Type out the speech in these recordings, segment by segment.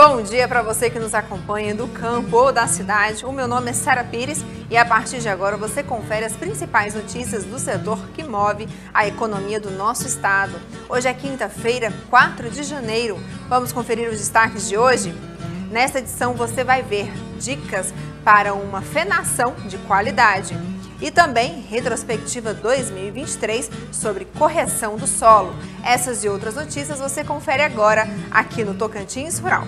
Bom dia para você que nos acompanha do campo ou da cidade. O meu nome é Sara Pires e a partir de agora você confere as principais notícias do setor que move a economia do nosso estado. Hoje é quinta-feira, 4 de janeiro. Vamos conferir os destaques de hoje? Nesta edição você vai ver dicas para uma fenação de qualidade e também retrospectiva 2023 sobre correção do solo. Essas e outras notícias você confere agora aqui no Tocantins Rural.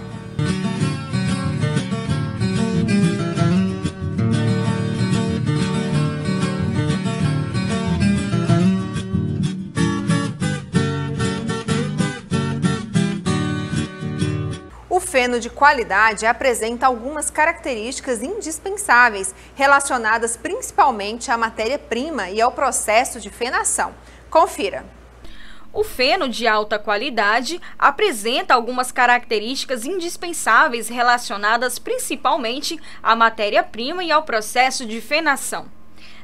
O feno de qualidade apresenta algumas características indispensáveis relacionadas principalmente à matéria-prima e ao processo de fenação. Confira! O feno de alta qualidade apresenta algumas características indispensáveis relacionadas principalmente à matéria-prima e ao processo de fenação.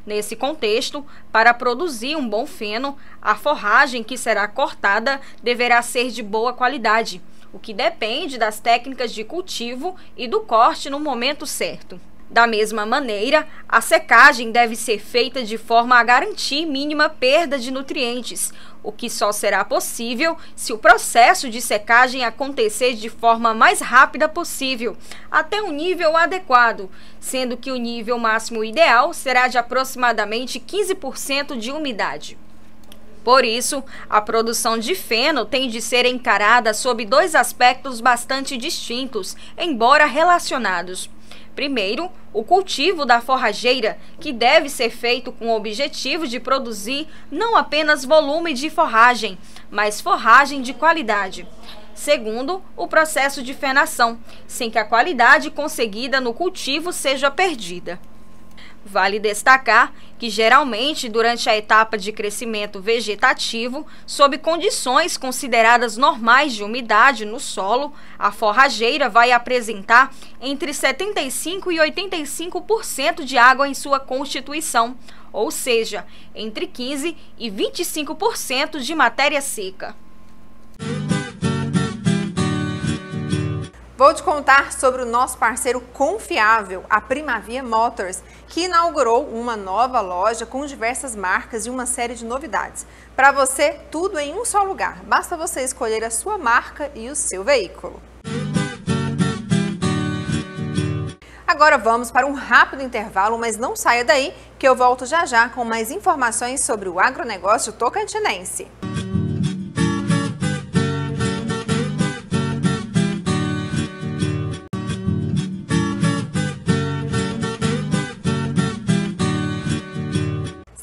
Nesse contexto, para produzir um bom feno, a forragem que será cortada deverá ser de boa qualidade, o que depende das técnicas de cultivo e do corte no momento certo. Da mesma maneira, a secagem deve ser feita de forma a garantir mínima perda de nutrientes, o que só será possível se o processo de secagem acontecer de forma mais rápida possível, até um nível adequado, sendo que o nível máximo ideal será de aproximadamente 15% de umidade. Por isso, a produção de feno tem de ser encarada sob dois aspectos bastante distintos, embora relacionados. Primeiro, o cultivo da forrageira, que deve ser feito com o objetivo de produzir não apenas volume de forragem, mas forragem de qualidade. Segundo, o processo de fenação, sem que a qualidade conseguida no cultivo seja perdida. Vale destacar que, geralmente, durante a etapa de crescimento vegetativo, sob condições consideradas normais de umidade no solo, a forrageira vai apresentar entre 75% e 85% de água em sua constituição, ou seja, entre 15% e 25% de matéria seca. Vou te contar sobre o nosso parceiro confiável, a Primavia Motors, que inaugurou uma nova loja com diversas marcas e uma série de novidades. Para você, tudo em um só lugar. Basta você escolher a sua marca e o seu veículo. Agora vamos para um rápido intervalo, mas não saia daí, que eu volto já já com mais informações sobre o agronegócio tocantinense.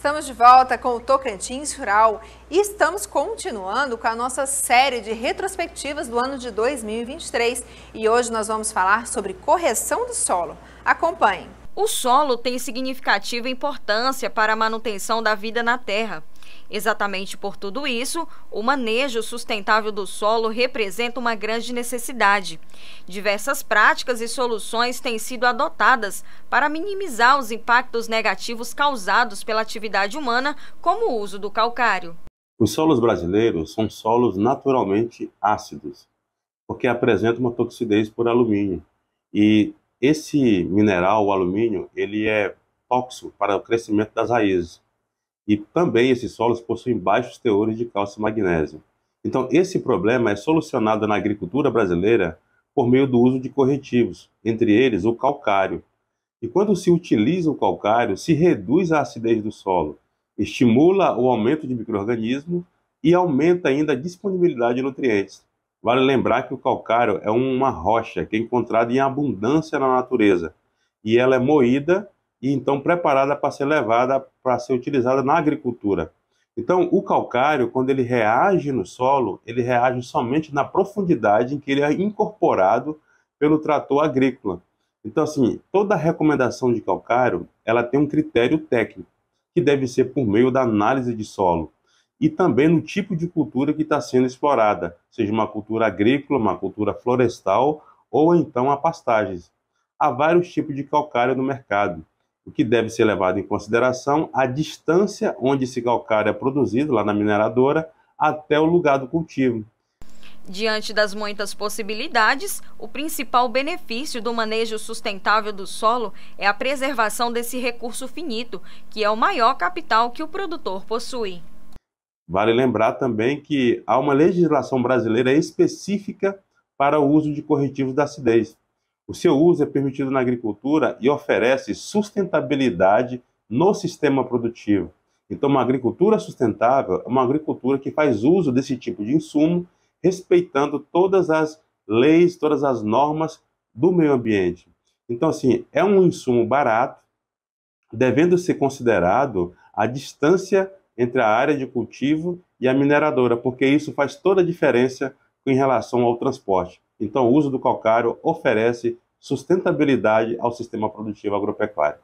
Estamos de volta com o Tocantins Rural e estamos continuando com a nossa série de retrospectivas do ano de 2023 e hoje nós vamos falar sobre correção do solo. Acompanhe! O solo tem significativa importância para a manutenção da vida na terra. Exatamente por tudo isso, o manejo sustentável do solo representa uma grande necessidade. Diversas práticas e soluções têm sido adotadas para minimizar os impactos negativos causados pela atividade humana, como o uso do calcário. Os solos brasileiros são solos naturalmente ácidos, porque apresentam uma toxidez por alumínio. E esse mineral, o alumínio, ele é tóxico para o crescimento das raízes. E também esses solos possuem baixos teores de cálcio e magnésio. Então, esse problema é solucionado na agricultura brasileira por meio do uso de corretivos, entre eles o calcário. E quando se utiliza o calcário, se reduz a acidez do solo, estimula o aumento de micro-organismos e aumenta ainda a disponibilidade de nutrientes. Vale lembrar que o calcário é uma rocha que é encontrada em abundância na natureza e ela é moída e então preparada para ser levada para ser utilizada na agricultura. Então, o calcário, quando ele reage no solo, ele reage somente na profundidade em que ele é incorporado pelo trator agrícola. Então, assim, toda recomendação de calcário, ela tem um critério técnico, que deve ser por meio da análise de solo, e também no tipo de cultura que está sendo explorada, seja uma cultura agrícola, uma cultura florestal, ou então a pastagens. Há vários tipos de calcário no mercado. O que deve ser levado em consideração a distância onde esse calcário é produzido, lá na mineradora, até o lugar do cultivo. Diante das muitas possibilidades, o principal benefício do manejo sustentável do solo é a preservação desse recurso finito, que é o maior capital que o produtor possui. Vale lembrar também que há uma legislação brasileira específica para o uso de corretivos da acidez. O seu uso é permitido na agricultura e oferece sustentabilidade no sistema produtivo. Então, uma agricultura sustentável é uma agricultura que faz uso desse tipo de insumo, respeitando todas as leis, todas as normas do meio ambiente. Então, assim, é um insumo barato, devendo ser considerado a distância entre a área de cultivo e a mineradora, porque isso faz toda a diferença em relação ao transporte. Então, o uso do calcário oferece sustentabilidade ao sistema produtivo agropecuário.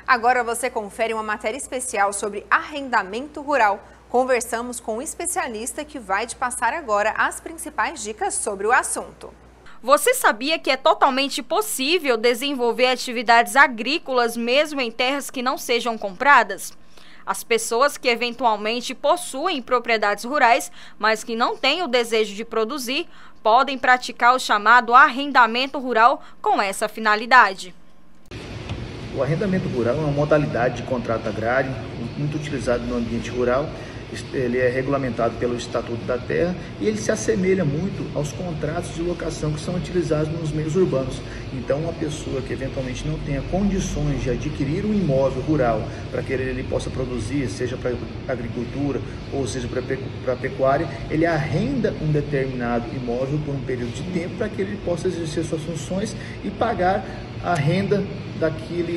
Agora você confere uma matéria especial sobre arrendamento rural. Conversamos com um especialista que vai te passar agora as principais dicas sobre o assunto. Você sabia que é totalmente possível desenvolver atividades agrícolas mesmo em terras que não sejam compradas? As pessoas que eventualmente possuem propriedades rurais, mas que não têm o desejo de produzir, podem praticar o chamado arrendamento rural com essa finalidade. O arrendamento rural é uma modalidade de contrato agrário muito utilizado no ambiente rural. Ele é regulamentado pelo Estatuto da Terra e ele se assemelha muito aos contratos de locação que são utilizados nos meios urbanos. Então, uma pessoa que eventualmente não tenha condições de adquirir um imóvel rural para que ele possa produzir, seja para agricultura ou seja para pecuária, ele arrenda um determinado imóvel por um período de tempo para que ele possa exercer suas funções e pagar a renda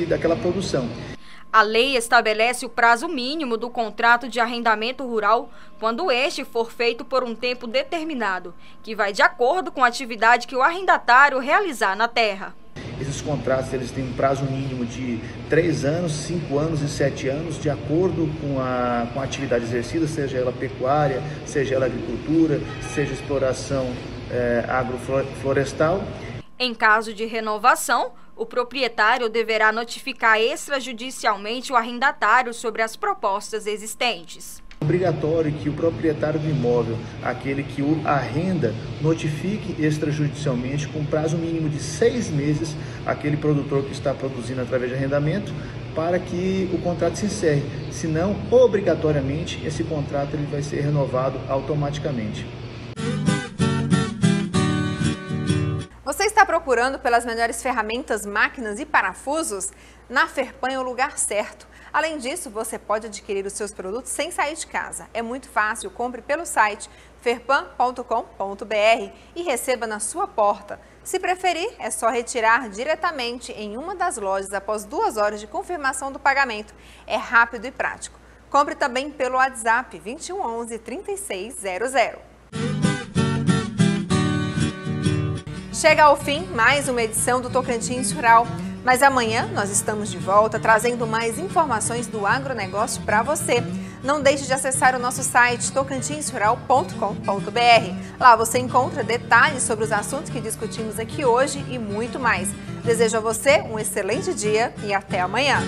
daquela produção. A lei estabelece o prazo mínimo do contrato de arrendamento rural quando este for feito por um tempo determinado, que vai de acordo com a atividade que o arrendatário realizar na terra. Esses contratos eles têm um prazo mínimo de 3 anos, 5 anos e 7 anos, de acordo com a atividade exercida, seja ela pecuária, seja ela agricultura, seja exploração agroflorestal. Em caso de renovação, o proprietário deverá notificar extrajudicialmente o arrendatário sobre as propostas existentes. É obrigatório que o proprietário do imóvel, aquele que o arrenda, notifique extrajudicialmente com prazo mínimo de 6 meses aquele produtor que está produzindo através de arrendamento para que o contrato se encerre. Senão, obrigatoriamente, esse contrato ele vai ser renovado automaticamente. Você está procurando pelas melhores ferramentas, máquinas e parafusos? Na Ferpan é o lugar certo. Além disso, você pode adquirir os seus produtos sem sair de casa. É muito fácil, compre pelo site ferpan.com.br e receba na sua porta. Se preferir, é só retirar diretamente em uma das lojas após 2 horas de confirmação do pagamento. É rápido e prático. Compre também pelo WhatsApp 2111 3600. Chega ao fim mais uma edição do Tocantins Rural, mas amanhã nós estamos de volta trazendo mais informações do agronegócio para você. Não deixe de acessar o nosso site tocantinsrural.com.br. Lá você encontra detalhes sobre os assuntos que discutimos aqui hoje e muito mais. Desejo a você um excelente dia e até amanhã.